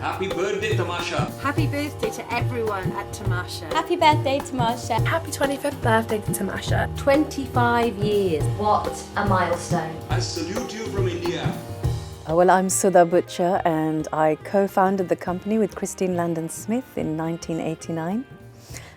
Happy birthday, Tamasha. Happy birthday to everyone at Tamasha. Happy birthday, Tamasha. Happy 25th birthday to Tamasha. 25 years. What a milestone. I salute you from India. Well, I'm Sudha Butcher and I co-founded the company with Christine Landon-Smith in 1989.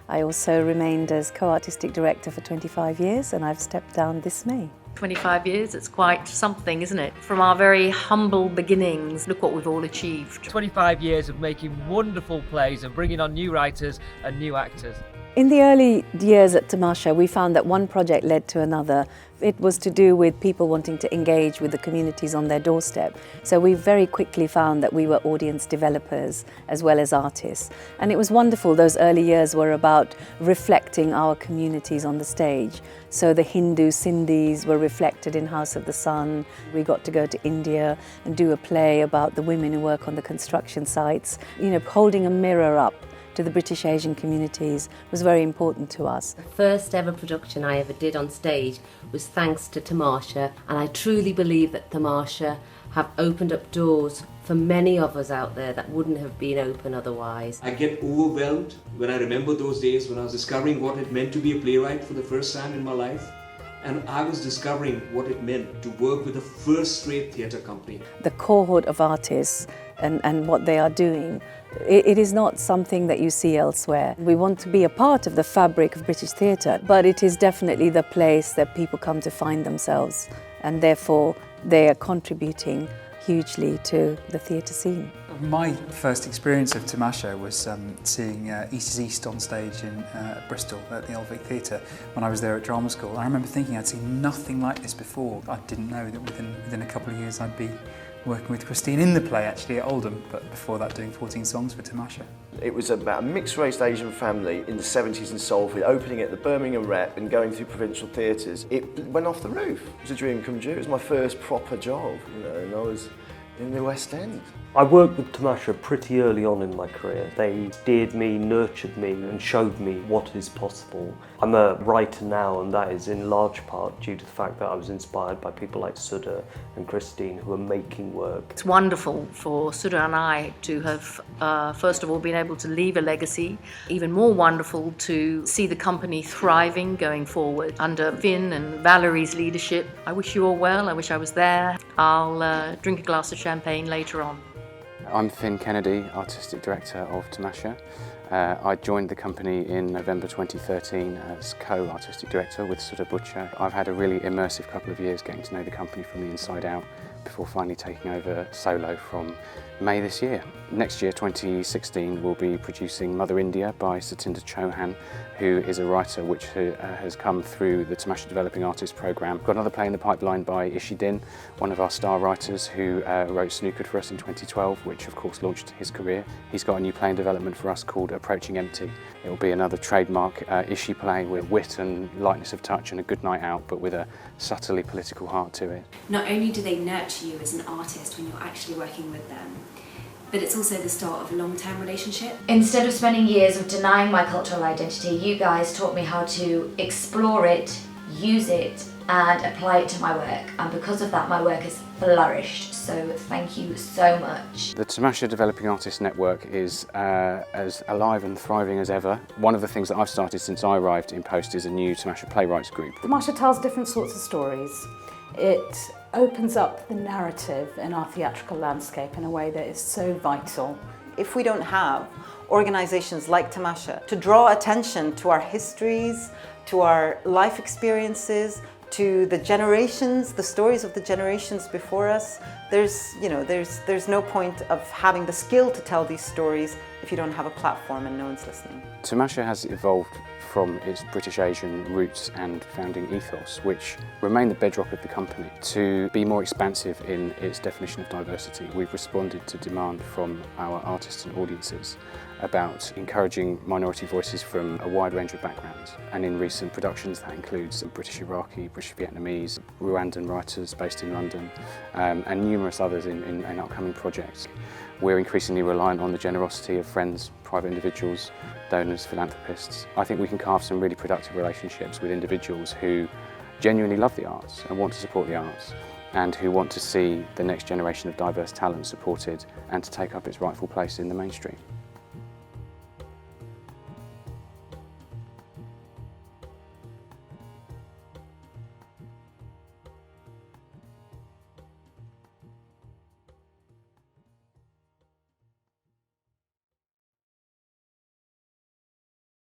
I also remained as co-artistic director for 25 years and I've stepped down this May. 25 years, it's quite something, isn't it? From our very humble beginnings, look what we've all achieved. 25 years of making wonderful plays and bringing on new writers and new actors. In the early years at Tamasha, we found that one project led to another. It was to do with people wanting to engage with the communities on their doorstep. So we very quickly found that we were audience developers as well as artists. And it was wonderful. Those early years were about reflecting our communities on the stage. So the Hindu Sindhis were reflected in House of the Sun. We got to go to India and do a play about the women who work on the construction sites. You know, holding a mirror up to the British Asian communities was very important to us. The first ever production I ever did on stage was thanks to Tamasha, and I truly believe that Tamasha have opened up doors for many of us out there that wouldn't have been open otherwise. I get overwhelmed when I remember those days when I was discovering what it meant to be a playwright for the first time in my life. And I was discovering what it meant to work with a first-rate theatre company. The cohort of artists and what they are doing, it is not something that you see elsewhere. We want to be a part of the fabric of British theatre, but it is definitely the place that people come to find themselves, and therefore they are contributing hugely to the theatre scene. My first experience of Tamasha was seeing East is East on stage in Bristol at the Old Vic Theatre when I was there at drama school. I remember thinking I'd seen nothing like this before. I didn't know that within a couple of years I'd be working with Christine in the play actually at Oldham, but before that doing 14 songs for Tamasha. It was about a mixed-race Asian family in the 70s in Salford, opening at the Birmingham Rep and going through provincial theatres. It went off the roof. It was a dream come true. It was my first proper job, you know, and I was in the West End. I worked with Tamasha pretty early on in my career. They steered me, nurtured me and showed me what is possible. I'm a writer now, and that is in large part due to the fact that I was inspired by people like Sudha and Christine who are making work. It's wonderful for Sudha and I to have, first of all, been able to leave a legacy. Even more wonderful to see the company thriving going forward under Finn and Valerie's leadership. I wish you all well. I wish I was there. I'll drink a glass of champagne later on. I'm Finn Kennedy, Artistic Director of Tamasha. I joined the company in November 2013 as co-artistic director with Sudha Butcher. I've had a really immersive couple of years getting to know the company from the inside out before finally taking over solo from May this year. Next year, 2016, we'll be producing Mother India by Satinder Chauhan, who is a writer which has come through the Tamasha Developing Artists Programme. Got another play in the pipeline by Ishi Din, one of our star writers who wrote Snookered for us in 2012, which of course launched his career. He's got a new play in development for us called Approaching Empty. It will be another trademark Ishi play with wit and lightness of touch and a good night out, but with a subtly political heart to it. Not only do they nurture you as an artist when you're actually working with them, but it's also the start of a long-term relationship. Instead of spending years of denying my cultural identity, you guys taught me how to explore it, use it, and apply it to my work. And because of that, my work has flourished. So thank you so much. The Tamasha Developing Artists Network is as alive and thriving as ever. One of the things that I've started since I arrived in post is a new Tamasha Playwrights group. Tamasha tells different sorts of stories. It opens up the narrative in our theatrical landscape in a way that is so vital. If we don't have organisations like Tamasha to draw attention to our histories, to our life experiences, to the generations, the stories of the generations before us, there's no point of having the skill to tell these stories if you don't have a platform and no one's listening. Tamasha has evolved from its British Asian roots and founding ethos, which remain the bedrock of the company, to be more expansive in its definition of diversity. We've responded to demand from our artists and audiences about encouraging minority voices from a wide range of backgrounds. And in recent productions that includes British Iraqi, British Vietnamese, Rwandan writers based in London, and numerous others in upcoming projects. We're increasingly reliant on the generosity of friends, private individuals, donors, philanthropists. I think we can carve some really productive relationships with individuals who genuinely love the arts and want to support the arts, and who want to see the next generation of diverse talent supported and to take up its rightful place in the mainstream.